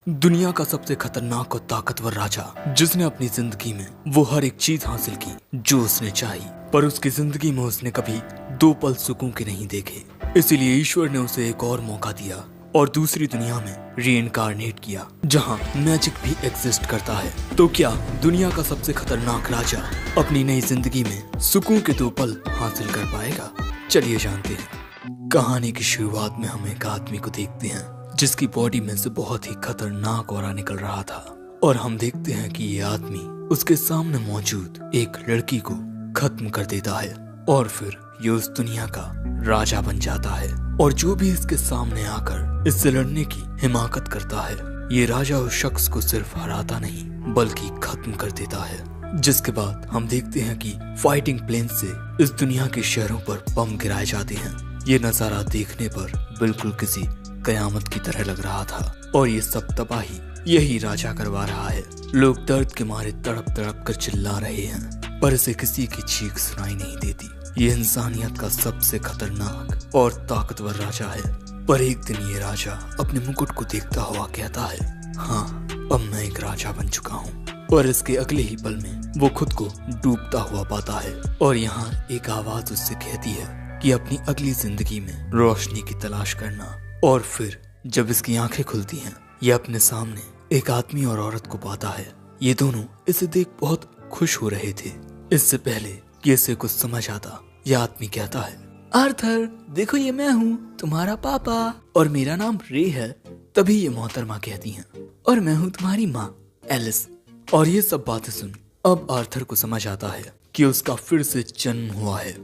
दुनिया का सबसे खतरनाक और ताकतवर राजा, जिसने अपनी जिंदगी में वो हर एक चीज हासिल की जो उसने चाही, पर उसकी जिंदगी में उसने कभी दो पल सुकून के नहीं देखे। इसीलिए ईश्वर ने उसे एक और मौका दिया और दूसरी दुनिया में रीइंकार्नेट किया, जहां मैजिक भी एग्जिस्ट करता है। तो क्या दुनिया का सबसे खतरनाक राजा अपनी नई जिंदगी में सुकून के दो पल हासिल कर पाएगा? चलिए जानते हैं। कहानी की शुरुआत में हम एक आदमी को देखते हैं जिसकी बॉडी में से बहुत ही खतरनाक ऑरा निकल रहा था, और हम देखते हैं कि ये आदमी उसके सामने मौजूद एक लड़की को खत्म कर देता है और फिर ये उस दुनिया का राजा बन जाता है। और जो भी इसके सामने आकर इससे लड़ने की हिमाकत करता है, ये राजा उस शख्स को सिर्फ हराता नहीं बल्कि खत्म कर देता है। जिसके बाद हम देखते हैं कि फाइटिंग प्लेन से इस दुनिया के शहरों पर बम गिराए जाते हैं। ये नजारा देखने पर बिल्कुल किसी कयामत की तरह लग रहा था, और ये सब तबाही यही राजा करवा रहा है। लोग दर्द के मारे तड़प तड़प कर चिल्ला रहे हैं, पर इसे किसी की चीख सुनाई नहीं देती। ये इंसानियत का सबसे खतरनाक और ताकतवर राजा है। पर एक दिन ये राजा अपने मुकुट को देखता हुआ कहता है, हाँ, अब मैं एक राजा बन चुका हूँ। और इसके अगले ही पल में वो खुद को डूबता हुआ पाता है, और यहाँ एक आवाज उससे कहती है कि अपनी अगली जिंदगी में रोशनी की तलाश करना। और फिर जब इसकी आंखें खुलती हैं, ये अपने सामने एक आदमी और औरत को पाता है। ये दोनों इसे देख बहुत खुश हो रहे थे। इससे पहले कि इसे कुछ समझ आता, यह आदमी कहता है, आर्थर, देखो ये मैं हूँ, तुम्हारा पापा, और मेरा नाम रे है। तभी ये मोहतरमा कहती हैं, और मैं हूँ तुम्हारी माँ, एलिस। और ये सब बातें सुन अब आर्थर को समझ आता है कि उसका फिर से जन्म हुआ है।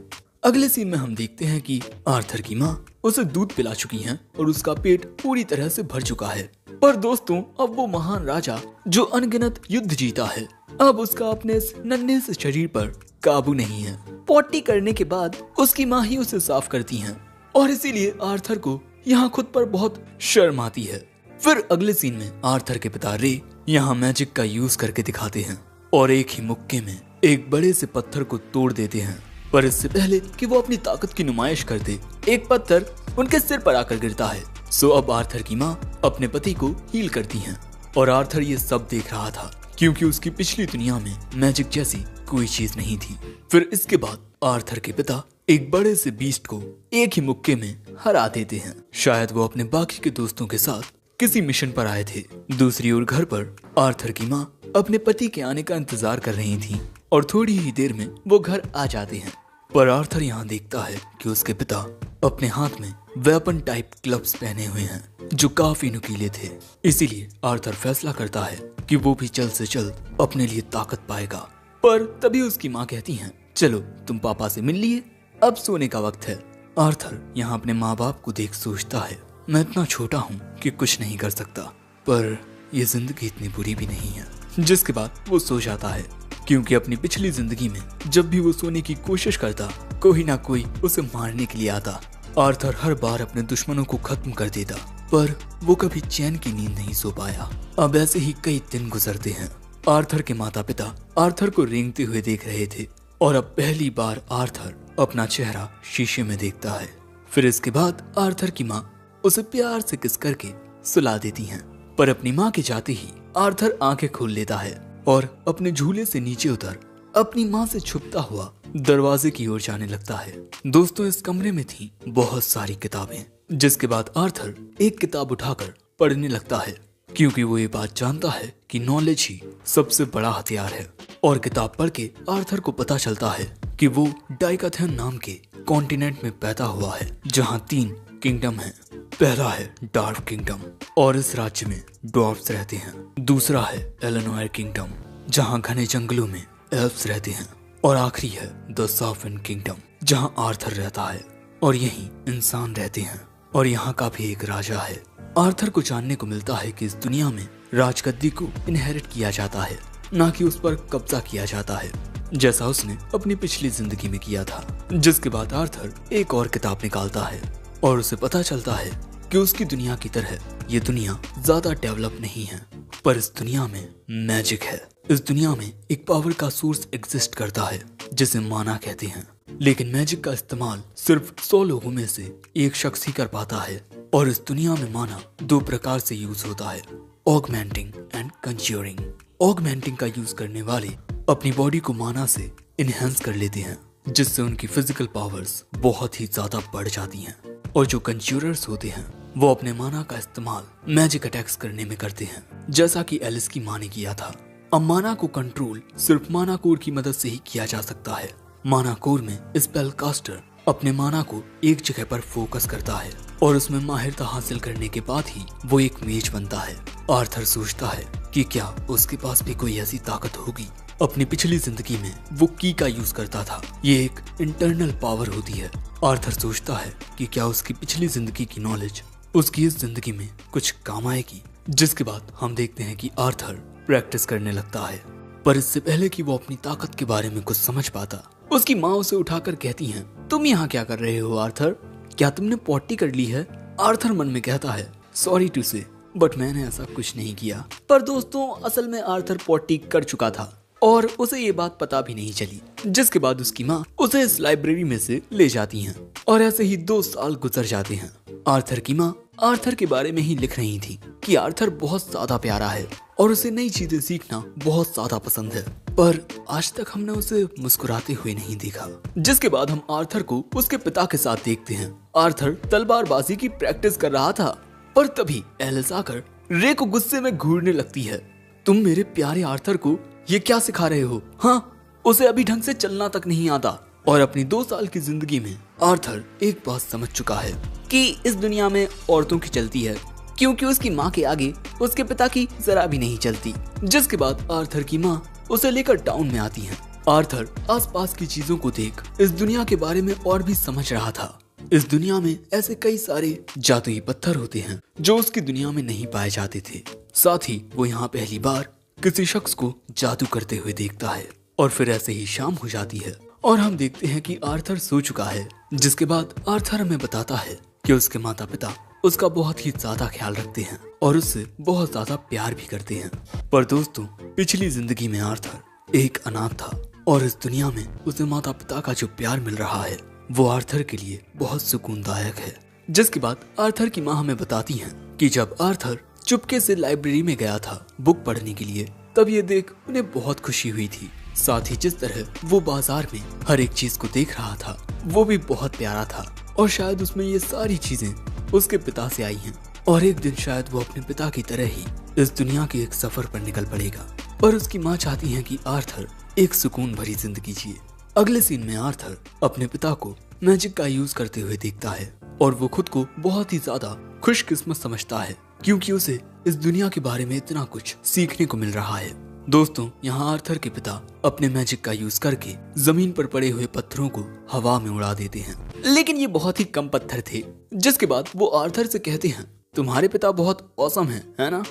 अगले सीन में हम देखते हैं कि आर्थर की माँ उसे दूध पिला चुकी हैं और उसका पेट पूरी तरह से भर चुका है। पर दोस्तों, अब वो महान राजा जो अनगिनत युद्ध जीता है, अब उसका अपने इस नन्हे से शरीर पर काबू नहीं है। पॉटी करने के बाद उसकी माँ ही उसे साफ करती हैं, और इसीलिए आर्थर को यहाँ खुद पर बहुत शर्म आती है। फिर अगले सीन में आर्थर के पिता रे यहाँ मैजिक का यूज करके दिखाते हैं, और एक ही मुक्के में एक बड़े से पत्थर को तोड़ देते हैं। पर इससे पहले कि वो अपनी ताकत की नुमाइश कर दे, एक पत्थर उनके सिर पर आकर गिरता है। सो अब आर्थर की माँ अपने पति को हील करती हैं, और आर्थर ये सब देख रहा था क्योंकि उसकी पिछली दुनिया में मैजिक जैसी कोई चीज नहीं थी। फिर इसके बाद आर्थर के पिता एक बड़े से बीस्ट को एक ही मुक्के में हरा देते हैं। शायद वो अपने बाकी के दोस्तों के साथ किसी मिशन पर आए थे। दूसरी ओर घर पर आर्थर की माँ अपने पति के आने का इंतजार कर रही थी, और थोड़ी ही देर में वो घर आ जाते हैं। पर आर्थर यहाँ देखता है कि उसके पिता अपने हाथ में वेपन टाइप ग्लव्स पहने हुए हैं जो काफी नुकीले थे। इसीलिए आर्थर फैसला करता है कि वो भी जल्द से जल्द अपने लिए ताकत पाएगा। पर तभी उसकी माँ कहती हैं, चलो तुम पापा से मिल लिए, अब सोने का वक्त है। आर्थर यहाँ अपने माँ बाप को देख सोचता है, मैं इतना छोटा हूँ कि कुछ नहीं कर सकता, पर ये जिंदगी इतनी बुरी भी नहीं है। जिसके बाद वो सो जाता है, क्योंकि अपनी पिछली जिंदगी में जब भी वो सोने की कोशिश करता, कोई ना कोई उसे मारने के लिए आता। आर्थर हर बार अपने दुश्मनों को खत्म कर देता, पर वो कभी चैन की नींद नहीं सो पाया। अब ऐसे ही कई दिन गुजरते हैं। आर्थर के माता पिता आर्थर को रेंगते हुए देख रहे थे, और अब पहली बार आर्थर अपना चेहरा शीशे में देखता है। फिर इसके बाद आर्थर की माँ उसे प्यार से किस करके सुला देती हैं। पर अपनी माँ के जाते ही आर्थर आंखें खोल लेता है और अपने झूले से नीचे उतर अपनी माँ से छुपता हुआ दरवाजे की ओर जाने लगता है। दोस्तों, इस कमरे में थी बहुत सारी किताबें, जिसके बाद आर्थर एक किताब उठाकर पढ़ने लगता है, क्योंकि वो ये बात जानता है कि नॉलेज ही सबसे बड़ा हथियार है। और किताब पढ़ के आर्थर को पता चलता है कि वो डाइकाथन नाम के कॉन्टिनेंट में पैदा हुआ है, जहाँ 3 किंगडम है। पहला है डार्क किंगडम, और इस राज्य में ड्वार्फ्स रहते हैं। दूसरा है एलेनोयर किंगडम, जहाँ घने जंगलों में एल्फ्स रहते हैं। और आखिरी है द साफिन किंगडम, जहाँ आर्थर रहता है, और यहीं इंसान रहते हैं। और यहाँ का भी एक राजा है। आर्थर को जानने को मिलता है कि इस दुनिया में राजगद्दी को इनहेरिट किया जाता है, ना कि उस पर कब्जा किया जाता है, जैसा उसने अपनी पिछली जिंदगी में किया था। जिसके बाद आर्थर एक और किताब निकालता है, और उसे पता चलता है कि उसकी दुनिया की तरह ये दुनिया ज्यादा डेवलप नहीं है, पर इस दुनिया में मैजिक है। इस दुनिया में एक पावर का सोर्स एग्जिस्ट करता है जिसे माना कहते हैं, लेकिन मैजिक का इस्तेमाल सिर्फ 100 लोगों में से एक शख्स ही कर पाता है। और इस दुनिया में माना 2 प्रकार से यूज होता है। Augmenting and conjuring. ऑगमेंटिंग का यूज करने वाले अपनी बॉडी को माना से इनहेंस कर लेते हैं, जिससे उनकी फिजिकल पावर्स बहुत ही ज्यादा बढ़ जाती हैं। और जो कंज्यूरर्स होते हैं वो अपने माना का इस्तेमाल मैजिक अटैक्स करने में करते हैं, जैसा कि एलिस की माँ ने किया था। अब माना को कंट्रोल सिर्फ माना कोर की मदद से ही किया जा सकता है। माना कोर में स्पेल कास्टर अपने माना को एक जगह पर फोकस करता है और उसमें माहिरता हासिल करने के बाद ही वो एक मेज बनता है। आर्थर सोचता है कि क्या उसके पास भी कोई ऐसी ताकत होगी। अपनी पिछली जिंदगी में वो की का यूज करता था, ये एक इंटरनल पावर होती है। आर्थर सोचता है कि क्या उसकी पिछली जिंदगी की नॉलेज उसकी इस जिंदगी में कुछ काम आएगी। जिसके बाद हम देखते हैं कि आर्थर प्रैक्टिस करने लगता है, पर इससे पहले कि वो अपनी ताकत के बारे में कुछ समझ पाता, उसकी माँ उसे उठाकर कहती हैं, तुम यहाँ क्या कर रहे हो आर्थर? क्या तुमने पॉटी कर ली है? आर्थर मन में कहता है, सॉरी टू से, बट मैंने ऐसा कुछ नहीं किया। पर दोस्तों असल में आर्थर पॉटी कर चुका था और उसे ये बात पता भी नहीं चली। जिसके बाद उसकी माँ उसे इस लाइब्रेरी में से ले जाती हैं और ऐसे ही 2 साल गुजर जाते हैं। आर्थर की माँ आर्थर के बारे में ही लिख रही थी कि आर्थर बहुत ज्यादा प्यारा है और उसे नई चीजें सीखना बहुत ज्यादा पसंद है, पर आज तक हमने उसे मुस्कुराते हुए नहीं देखा। जिसके बाद हम आर्थर को उसके पिता के साथ देखते हैं। आर्थर तलवारबाजी की प्रैक्टिस कर रहा था, पर तभी एलिस आकर रे को गुस्से में घूरने लगती है। तुम मेरे प्यारे आर्थर को ये क्या सिखा रहे हो? हाँ, उसे अभी ढंग से चलना तक नहीं आता। और अपनी 2 साल की जिंदगी में आर्थर एक बात समझ चुका है कि इस दुनिया में औरतों की चलती है, क्योंकि उसकी माँ के आगे उसके पिता की जरा भी नहीं चलती। जिसके बाद आर्थर की माँ उसे लेकर टाउन में आती है। आर्थर आसपास की चीजों को देख इस दुनिया के बारे में और भी समझ रहा था। इस दुनिया में ऐसे कई सारे जादुई पत्थर होते हैं जो उसकी दुनिया में नहीं पाए जाते थे। साथ ही वो यहाँ पहली बार किसी शख्स को जादू करते हुए देखता है और फिर ऐसे ही शाम हो जाती है और हम देखते हैं कि आर्थर सो चुका है। जिसके बाद आर्थर हमें बताता है कि उसके माता पिता उसका बहुत ही ज्यादा ख्याल रखते हैं और उससे बहुत ज्यादा प्यार भी करते हैं। पर दोस्तों पिछली जिंदगी में आर्थर एक अनाथ था और इस दुनिया में उसे माता पिता का जो प्यार मिल रहा है वो आर्थर के लिए बहुत सुकूनदायक है। जिसके बाद आर्थर की माँ हमें बताती है कि जब आर्थर चुपके से लाइब्रेरी में गया था बुक पढ़ने के लिए, तब ये देख उन्हें बहुत खुशी हुई थी। साथ ही जिस तरह वो बाजार में हर एक चीज को देख रहा था वो भी बहुत प्यारा था और शायद उसमें ये सारी चीजें उसके पिता से आई हैं और एक दिन शायद वो अपने पिता की तरह ही इस दुनिया के एक सफर पर निकल पड़ेगा। पर उसकी माँ चाहती है कि आर्थर एक सुकून भरी जिंदगी जिए। अगले सीन में आर्थर अपने पिता को मैजिक का यूज करते हुए देखता है और वो खुद को बहुत ही ज्यादा खुशकिस्मत समझता है क्योंकि उसे इस दुनिया के बारे में इतना कुछ सीखने को मिल रहा है। दोस्तों यहाँ आर्थर के पिता अपने मैजिक का यूज करके जमीन पर पड़े हुए पत्थरों को हवा में उड़ा देते हैं, लेकिन ये बहुत ही कम पत्थर थे। जिसके बाद वो आर्थर से कहते हैं, तुम्हारे पिता बहुत औसम हैं, है ना?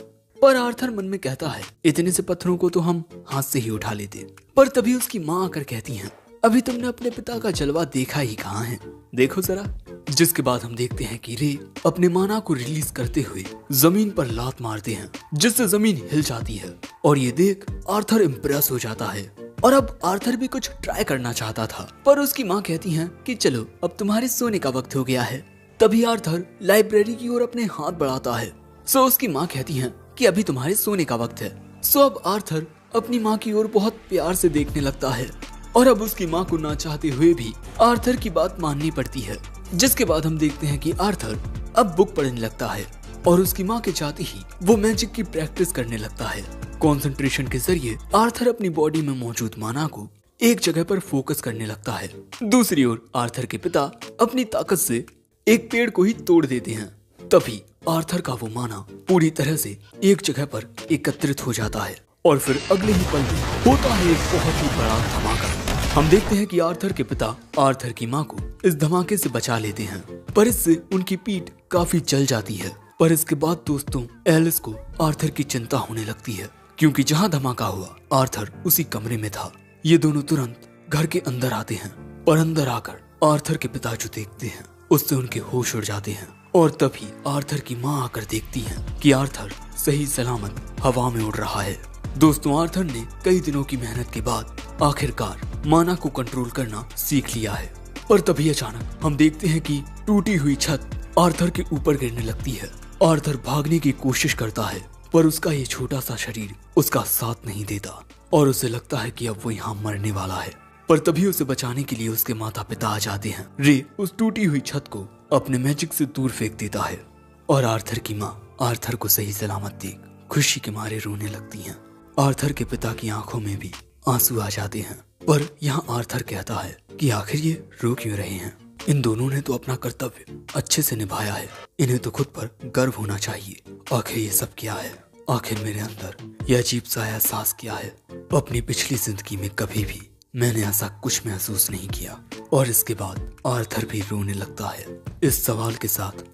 पर आर्थर मन में कहता है, इतने से पत्थरों को तो हम हाथ से ही उठा लेते। पर तभी उसकी माँ आकर कहती है, अभी तुमने अपने पिता का जलवा देखा ही कहाँ है, देखो जरा। जिसके बाद हम देखते हैं कि रे अपने माना को रिलीज करते हुए जमीन पर लात मारते हैं, जिससे जमीन हिल जाती है और ये देख आर्थर इम्प्रेस हो जाता है। और अब आर्थर भी कुछ ट्राई करना चाहता था, पर उसकी माँ कहती है कि चलो अब तुम्हारे सोने का वक्त हो गया है। तभी आर्थर लाइब्रेरी की ओर अपने हाथ बढ़ाता है। सो उसकी माँ कहती है कि अभी तुम्हारे सोने का वक्त है। सो अब आर्थर अपनी माँ की ओर बहुत प्यार से देखने लगता है और अब उसकी माँ को ना चाहते हुए भी आर्थर की बात माननी पड़ती है। जिसके बाद हम देखते हैं कि आर्थर अब बुक पढ़ने लगता है और उसकी माँ के चाहते ही वो मैजिक की प्रैक्टिस करने लगता है। कंसंट्रेशन के जरिए आर्थर अपनी बॉडी में मौजूद माना को एक जगह पर फोकस करने लगता है। दूसरी ओर आर्थर के पिता अपनी ताकत से एक पेड़ को ही तोड़ देते हैं। तभी आर्थर का वो माना पूरी तरह से एक जगह पर एकत्रित हो जाता है और फिर अगले ही पल में होता है एक बहुत ही बड़ा धमाका। हम देखते हैं कि आर्थर के पिता आर्थर की माँ को इस धमाके से बचा लेते हैं, पर इससे उनकी पीठ काफी जल जाती है। पर इसके बाद दोस्तों एलिस को आर्थर की चिंता होने लगती है क्योंकि जहाँ धमाका हुआ आर्थर उसी कमरे में था। ये दोनों तुरंत घर के अंदर आते हैं, पर अंदर आकर आर्थर के पिता जो देखते हैं उससे उनके होश उड़ जाते हैं और तभी आर्थर की माँ आकर देखती है कि आर्थर सही सलामत हवा में उड़ रहा है। दोस्तों आर्थर ने कई दिनों की मेहनत के बाद आखिरकार माना को कंट्रोल करना सीख लिया है। पर तभी अचानक हम देखते हैं कि टूटी हुई छत आर्थर के ऊपर गिरने लगती है। आर्थर भागने की कोशिश करता है पर उसका ये छोटा सा शरीर उसका साथ नहीं देता और उसे लगता है कि अब वो यहाँ मरने वाला है। पर तभी उसे बचाने के लिए उसके माता पिता आ जाते हैं। रे उस टूटी हुई छत को अपने मैजिक से दूर फेंक देता है और आर्थर की माँ आर्थर को सही सलामत देख खुशी के मारे रोने लगती हैं। आर्थर के पिता की आंखों में भी आंसू आ जाते हैं, पर यहाँ आर्थर कहता है कि आखिर ये रो क्यों रहे हैं। इन दोनों ने तो अपना कर्तव्य अच्छे से निभाया है, इन्हें तो खुद पर गर्व होना चाहिए। आखिर ये सब क्या है? आखिर मेरे अंदर यह अजीब सा एहसास क्या है? अपनी पिछली जिंदगी में कभी भी मैंने ऐसा कुछ महसूस नहीं किया। और इसके बाद आर्थर भी रोने लगता है। इस सवाल के साथ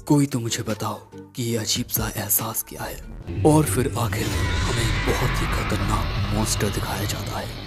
कोई तो मुझे बताओ कि ये अजीब सा एहसास क्या है। और फिर आखिर में हमें एक बहुत ही खतरनाक मॉन्स्टर दिखाया जाता है।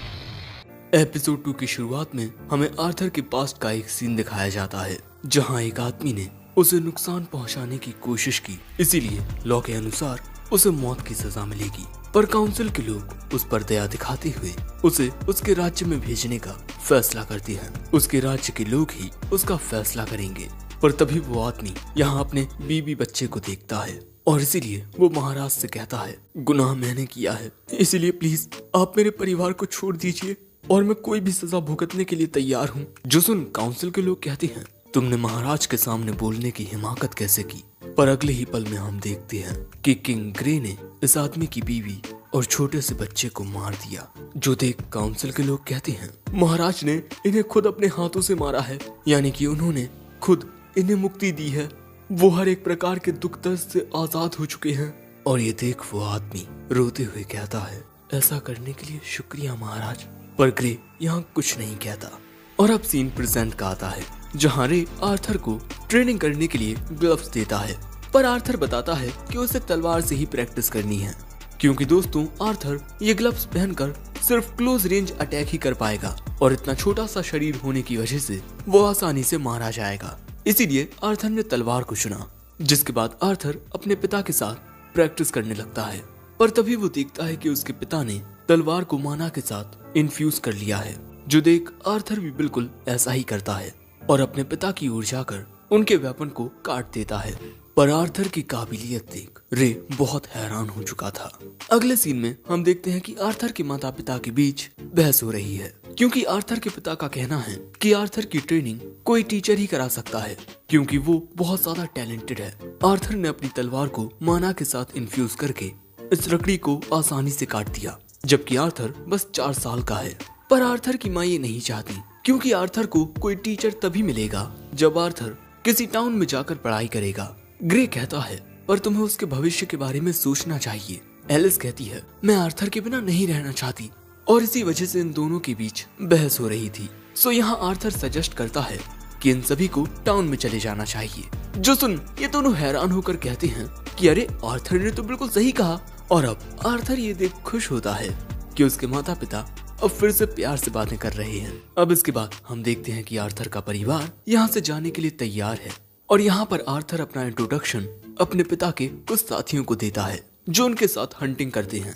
एपिसोड 2 की शुरुआत में हमें आर्थर के पास्ट का एक सीन दिखाया जाता है, जहां एक आदमी ने उसे नुकसान पहुंचाने की कोशिश की, इसीलिए लॉ के अनुसार उसे मौत की सजा मिलेगी। पर काउंसिल के लोग उस पर दया दिखाते हुए उसे उसके राज्य में भेजने का फैसला करते हैं। उसके राज्य के लोग ही उसका फैसला करेंगे। पर तभी वो आदमी यहाँ अपने बीबी बच्चे को देखता है और इसीलिए वो महाराज से कहता है, गुनाह मैंने किया है, इसीलिए प्लीज आप मेरे परिवार को छोड़ दीजिए और मैं कोई भी सजा भुगतने के लिए तैयार हूँ। जो सुन काउंसिल के लोग कहते हैं, तुमने महाराज के सामने बोलने की हिमाकत कैसे की? पर अगले ही पल में हम देखते हैं कि किंग ग्रे ने इस आदमी की बीवी और छोटे से बच्चे को मार दिया। जो देख काउंसिल के लोग कहते हैं, महाराज ने इन्हें खुद अपने हाथों से मारा है, यानी कि उन्होंने खुद इन्हें मुक्ति दी है। वो हर एक प्रकार के दुख दर्द से आजाद हो चुके हैं। और ये देख वो आदमी रोते हुए कहता है, ऐसा करने के लिए शुक्रिया महाराज। पर ग्रे यहाँ कुछ नहीं कहता। और अब सीन प्रेजेंट का आता है, जहाँ रे आर्थर को ट्रेनिंग करने के लिए ग्लव्स देता है। पर आर्थर बताता है कि उसे तलवार से ही प्रैक्टिस करनी है, क्योंकि दोस्तों आर्थर ये ग्लव्स पहनकर सिर्फ क्लोज रेंज अटैक ही कर पाएगा और इतना छोटा सा शरीर होने की वजह से वो आसानी से मारा जाएगा। इसीलिए आर्थर ने तलवार को चुना। जिसके बाद आर्थर अपने पिता के साथ प्रैक्टिस करने लगता है। पर तभी वो देखता है कि उसके पिता ने तलवार को माना के साथ इन्फ्यूज कर लिया है। जो देख आर्थर भी बिल्कुल ऐसा ही करता है और अपने पिता की ओर जाकर उनके वेपन को काट देता है। पर आर्थर की काबिलियत देख रे बहुत हैरान हो चुका था। अगले सीन में हम देखते हैं कि आर्थर के माता पिता के बीच बहस हो रही है, क्योंकि आर्थर के पिता का कहना है कि आर्थर की ट्रेनिंग कोई टीचर ही करा सकता है, क्योंकि वो बहुत ज्यादा टैलेंटेड है। आर्थर ने अपनी तलवार को माना के साथ इन्फ्यूज करके इस लकड़ी को आसानी से काट दिया, जबकि आर्थर बस 4 साल का है। पर आर्थर की माँ ये नहीं चाहती, क्योंकि आर्थर को कोई टीचर तभी मिलेगा जब आर्थर किसी टाउन में जाकर पढ़ाई करेगा। ग्रे कहता है, पर तुम्हें उसके भविष्य के बारे में सोचना चाहिए। एलिस कहती है, मैं आर्थर के बिना नहीं रहना चाहती। और इसी वजह से इन दोनों के बीच बहस हो रही थी। सो यहाँ आर्थर सजेस्ट करता है कि इन सभी को टाउन में चले जाना चाहिए। जो सुन ये दोनों हैरान होकर कहते हैं कि अरे आर्थर ने तो बिल्कुल सही कहा। और अब आर्थर ये देख खुश होता है कि उसके माता पिता अब फिर से प्यार से बातें कर रहे हैं। अब इसके बाद हम देखते हैं कि आर्थर का परिवार यहाँ से जाने के लिए तैयार है। और यहाँ पर आर्थर अपना इंट्रोडक्शन अपने पिता के कुछ साथियों को देता है, जो उनके साथ हंटिंग करते हैं।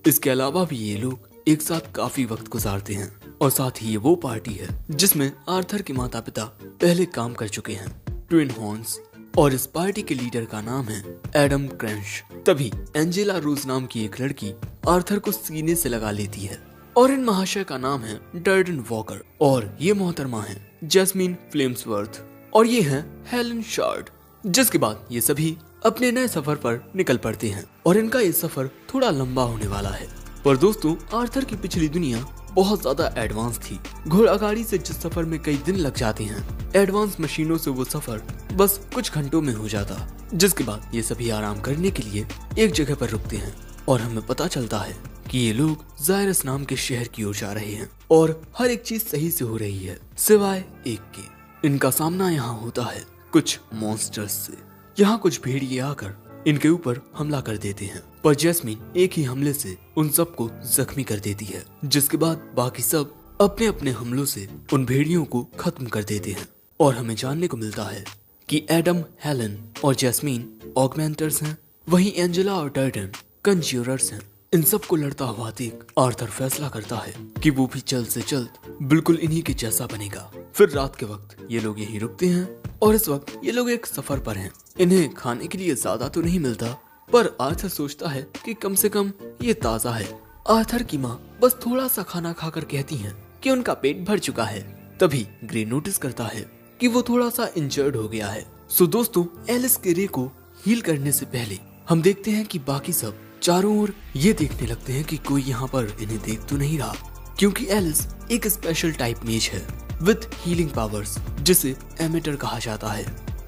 इसके अलावा भी ये लोग एक साथ काफी वक्त गुजारते हैं। और साथ ही ये वो पार्टी है जिसमें आर्थर के माता पिता पहले काम कर चुके हैं, ट्विन हॉर्न्स। और इस पार्टी के लीडर का नाम है एडम क्रंच। तभी एंजेला रोज नाम की एक लड़की आर्थर को सीने से लगा लेती है। और इन महाशय का नाम है डर्डन वॉकर। और ये मोहतरमा है जैस्मीन फ्लेम्सवर्थ। और ये है हेलन शार्ड। जिसके बाद ये सभी अपने नए सफर पर निकल पड़ते हैं। और इनका ये सफर थोड़ा लंबा होने वाला है। पर दोस्तों आर्थर की पिछली दुनिया बहुत ज्यादा एडवांस थी। घोड़ागाड़ी से जिस सफर में कई दिन लग जाते हैं, एडवांस मशीनों से वो सफर बस कुछ घंटों में हो जाता। जिसके बाद ये सभी आराम करने के लिए एक जगह पर रुकते हैं। और हमें पता चलता है कि ये लोग जायरस नाम के शहर की ओर जा रहे हैं। और हर एक चीज सही से हो रही है, सिवाय एक के। इनका सामना यहाँ होता है कुछ मॉन्स्टर्स से। यहाँ कुछ भेड़िए आकर इनके ऊपर हमला कर देते हैं। पर जैस्मीन एक ही हमले से उन सबको जख्मी कर देती है। जिसके बाद बाकी सब अपने अपने हमलों से उन भेड़ियों को खत्म कर देते हैं। और हमें जानने को मिलता है कि एडम, हेलन और जैस्मीन ऑगमेंटर्स हैं, वहीं एंजेला और डर्डन कंज्यूरर्स हैं। इन सब को लड़ता हुआ देख आर्थर फैसला करता है कि वो भी जल्द से जल्द बिल्कुल इन्हीं के जैसा बनेगा। फिर रात के वक्त ये लोग यहीं रुकते हैं। और इस वक्त ये लोग एक सफर पर हैं। इन्हें खाने के लिए ज्यादा तो नहीं मिलता, पर आर्थर सोचता है कि कम से कम ये ताज़ा है। आर्थर की माँ बस थोड़ा सा खाना खाकर कहती हैं कि उनका पेट भर चुका है। तभी ग्रे नोटिस करता है कि वो थोड़ा सा इंजर्ड हो गया है। सो दोस्तों, एलिस के रे को हील करने से पहले हम देखते हैं कि बाकी सब चारों ओर ये देखने लगते हैं कि कोई यहाँ पर इन्हें देख तो नहीं रहा, क्योंकि एलिस एक स्पेशल टाइप मेज है विद हीलिंग पावर्स, जिसे एमिटर कहा जाता है।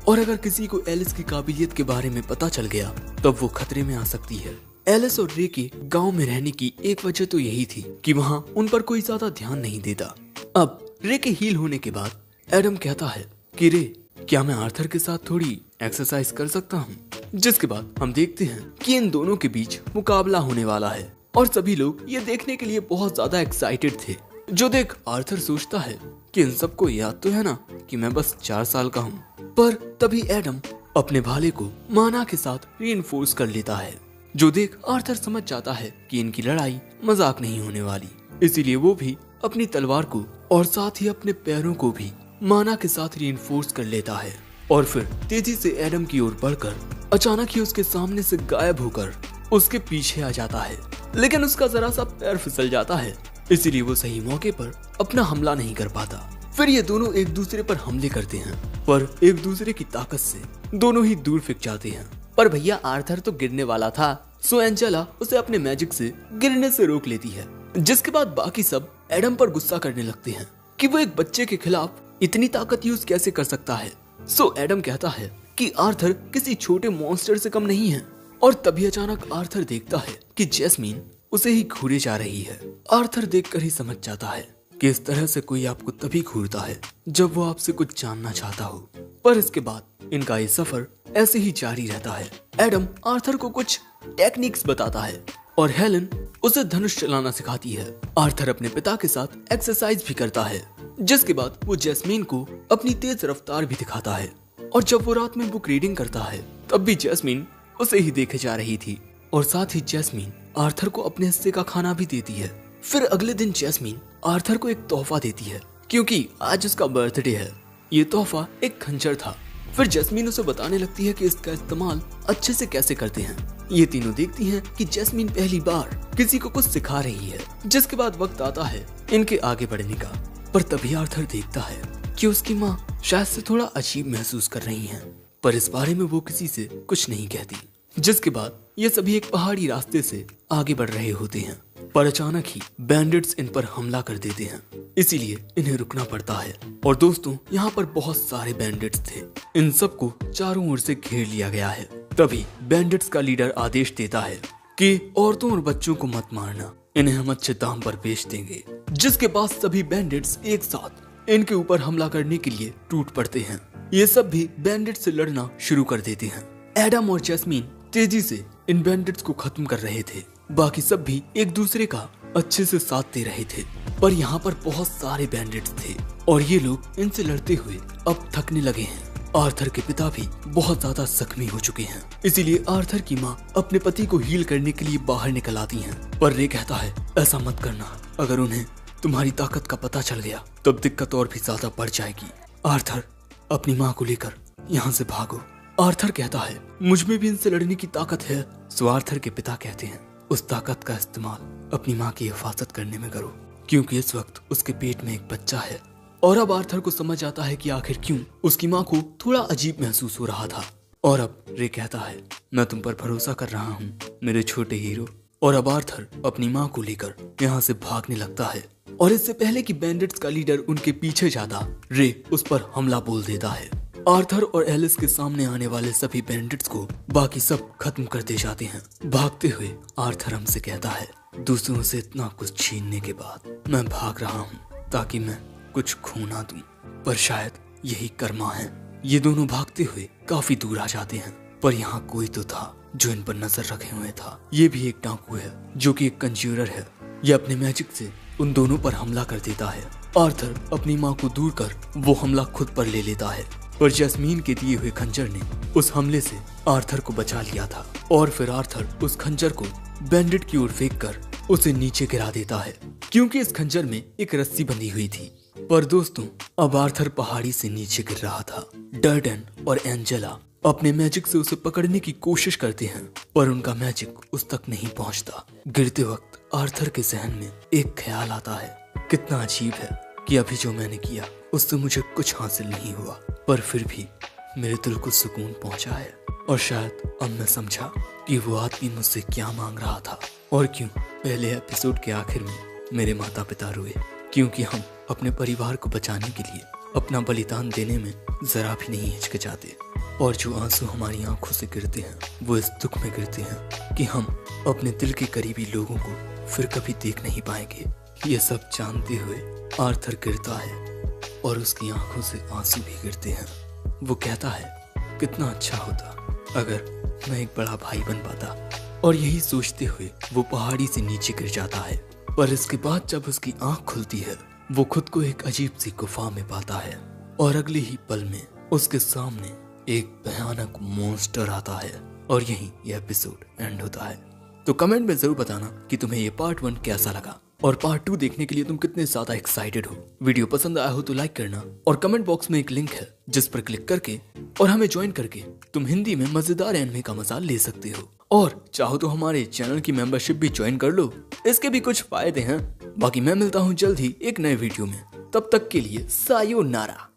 और अगर किसी को एलिस की काबिलियत के बारे में पता चल गया तब वो खतरे में आ सकती है। एलिस और रे के गांव में रहने की एक वजह तो यही थी कि वहाँ उन पर कोई ज्यादा ध्यान नहीं देता। अब रे के हील होने के बाद एडम कहता है कि रे, क्या मैं आर्थर के साथ थोड़ी एक्सरसाइज कर सकता हूँ? जिसके बाद हम देखते हैं कि इन दोनों के बीच मुकाबला होने वाला है और सभी लोग ये देखने के लिए बहुत ज्यादा एक्साइटेड थे। जो देख आर्थर सोचता है कि इन सबको याद तो है ना कि मैं बस 4 साल का हूँ। पर तभी एडम अपने भाले को माना के साथ रीइंफोर्स कर लेता है। जो देख आर्थर समझ जाता है कि इनकी लड़ाई मजाक नहीं होने वाली, इसीलिए वो भी अपनी तलवार को और साथ ही अपने पैरों को भी माना के साथ रीइंफोर्स कर लेता है और फिर तेजी से एडम की ओर बढ़कर अचानक ही उसके सामने से गायब होकर उसके पीछे आ जाता है। लेकिन उसका जरा सा पैर फिसल जाता है, इसीलिए वो सही मौके पर अपना हमला नहीं कर पाता। फिर ये दोनों एक दूसरे पर हमले करते हैं, पर एक दूसरे की ताकत से दोनों ही दूर फेंक जाते हैं। पर भैया आर्थर तो गिरने वाला था, सो एंजेला उसे अपने मैजिक से गिरने से रोक लेती है। जिसके बाद बाकी सब एडम पर गुस्सा करने लगते हैं कि वो एक बच्चे के खिलाफ इतनी ताकत यूज कैसे कर सकता है। सो एडम कहता है कि आर्थर किसी छोटे मॉन्स्टर से कम नहीं है। और तभी अचानक आर्थर देखता है कि जैस्मीन उसे ही घूरे जा रही है। आर्थर देखकर ही समझ जाता है कि इस तरह से कोई आपको तभी घूरता है जब वो आपसे कुछ जानना चाहता हो। पर इसके बाद इनका ये सफर ऐसे ही जारी रहता है। एडम आर्थर को कुछ टेक्निक्स बताता है और हेलन उसे धनुष चलाना सिखाती है। आर्थर अपने पिता के साथ एक्सरसाइज भी करता है। जिसके बाद वो जैस्मीन को अपनी तेज रफ्तार भी दिखाता है। और जब वो रात में बुक रीडिंग करता है तब भी जैस्मीन उसे ही देखे जा रही थी और साथ ही जैस्मीन आर्थर को अपने हिस्से का खाना भी देती है। फिर अगले दिन जैस्मीन आर्थर को एक तोहफा देती है क्योंकि आज उसका बर्थडे है। ये तोहफा एक खंजर था। फिर जैस्मीन उसे बताने लगती है कि इसका इस्तेमाल अच्छे से कैसे करते हैं। ये तीनों देखती हैं कि जैस्मीन पहली बार किसी को कुछ सिखा रही है। जिसके बाद वक्त आता है इनके आगे बढ़ने का। पर तभी आर्थर देखता है कि उसकी माँ शायद से थोड़ा अजीब महसूस कर रही हैं, पर इस बारे में वो किसी से कुछ नहीं कहती। जिसके बाद ये सभी एक पहाड़ी रास्ते से आगे बढ़ रहे होते हैं, पर अचानक ही बैंडिट्स इन पर हमला कर देते हैं, इसीलिए इन्हें रुकना पड़ता है। और दोस्तों, यहाँ पर बहुत सारे बैंडिट्स थे। इन सबको चारों ओर से घेर लिया गया है। तभी बैंडिट्स का लीडर आदेश देता है कि औरतों और बच्चों को मत मारना, इन्हें हम अच्छे दाम पर बेच देंगे। जिसके बाद सभी बैंडिट्स एक साथ इनके ऊपर हमला करने के लिए टूट पड़ते हैं। ये सब भी बैंडिट्स से लड़ना शुरू कर देते हैं। एडम और जैस्मीन तेजी से इन बैंडिट्स को खत्म कर रहे थे। बाकी सब भी एक दूसरे का अच्छे से साथ दे रहे थे। पर यहाँ पर बहुत सारे बैंडिट्स थे और ये लोग इनसे लड़ते हुए अब थकने लगे हैं। आर्थर के पिता भी बहुत ज्यादा जख्मी हो चुके हैं, इसीलिए आर्थर की माँ अपने पति को हील करने के लिए बाहर निकल आती हैं। पर रे कहता है ऐसा मत करना, अगर उन्हें तुम्हारी ताकत का पता चल गया तब दिक्कत और भी ज्यादा बढ़ जाएगी। आर्थर, अपनी माँ को लेकर यहाँ से भागो। आर्थर कहता है मुझ में भी इनसे लड़ने की ताकत है। सो आर्थर के पिता कहते हैं उस ताकत का इस्तेमाल अपनी माँ की हिफाजत करने में करो, क्योंकि इस वक्त उसके पेट में एक बच्चा है। और अब आर्थर को समझ आता है कि आखिर क्यों उसकी माँ को थोड़ा अजीब महसूस हो रहा था। और अब रे कहता है मैं तुम पर भरोसा कर रहा हूँ मेरे छोटे हीरो। और अब आर्थर अपनी माँ को लेकर यहाँ से भागने लगता है और इससे पहले कि बैंडिट्स का लीडर उनके पीछे जाता, रे उस पर हमला बोल देता है। आर्थर और एलिस के सामने आने वाले सभी बैंडिट्स को बाकी सब खत्म कर दे जाते हैं। भागते हुए आर्थर हमसे कहता है दूसरों से इतना कुछ छीनने के बाद मैं भाग रहा हूँ ताकि मैं कुछ खो ना दूं, पर शायद यही कर्मा है। ये दोनों भागते हुए काफी दूर आ जाते हैं, पर यहाँ कोई तो था जो इन पर नजर रखे हुए था। ये भी एक डाकू है जो कि एक कंज्यूरर है। ये अपने मैजिक से उन दोनों पर हमला कर देता है। आर्थर अपनी माँ को दूर कर वो हमला खुद पर ले लेता है, पर जैस्मीन के दिए हुए खंजर ने उस हमले से आर्थर को बचा लिया था। और फिर आर्थर उस खंजर को बैंडिट की ओर फेंक कर उसे नीचे गिरा देता है, क्योंकि इस खंजर में एक रस्सी बंधी हुई थी। पर दोस्तों, अब आर्थर पहाड़ी से नीचे गिर रहा था। डर्डन और एंजेला अपने मैजिक से उसे पकड़ने की कोशिश करते हैं, पर उनका मैजिक उस तक नहीं पहुंचता। गिरते वक्त आर्थर के जहन में एक ख्याल आता है, कितना अजीब है कि अभी जो मैंने किया उससे मुझे कुछ हासिल नहीं हुआ, पर फिर भी मेरे दिल को सुकून पहुंचा है। और शायद अब मैं समझा कि वो आदमी मुझसे क्या मांग रहा था और क्यों पहले एपिसोड के आखिर में मेरे माता पिता रोए, क्योंकि हम अपने परिवार को बचाने के लिए अपना बलिदान देने में जरा भी नहीं हिचकिचाते। और जो आंसू हमारी आंखों से गिरते हैं वो इस दुख में गिरते हैं कि हम अपने दिल के करीबी लोगों को फिर कभी देख नहीं पाएंगे। ये सब जानते हुए आर्थर गिरता है और उसकी आंखों से आंसू भी गिरते हैं। वो कहता है, कितना अच्छा होता अगर मैं एक बड़ा भाई बन पाता। और यही सोचते हुए वो पहाड़ी से नीचे गिर जाता है। पर इसके बाद जब उसकी आंख खुलती है वो खुद को एक अजीब सी गुफा में पाता है और अगले ही पल में उसके सामने एक भयानक मॉन्स्टर आता है। और यहीं ये एपिसोड एंड होता है। तो कमेंट में जरूर बताना कि तुम्हें ये पार्ट 1 कैसा लगा और पार्ट 2 देखने के लिए तुम कितने ज्यादा एक्साइटेड हो। वीडियो पसंद आया हो तो लाइक करना और कमेंट बॉक्स में एक लिंक है जिस पर क्लिक करके और हमें ज्वाइन करके तुम हिंदी में मजेदार एनिमे का मजा ले सकते हो। और चाहो तो हमारे चैनल की मेंबरशिप भी ज्वाइन कर लो, इसके भी कुछ फायदे हैं। बाकी मैं मिलता हूँ जल्द ही एक नए वीडियो में, तब तक के लिए सायोनारा।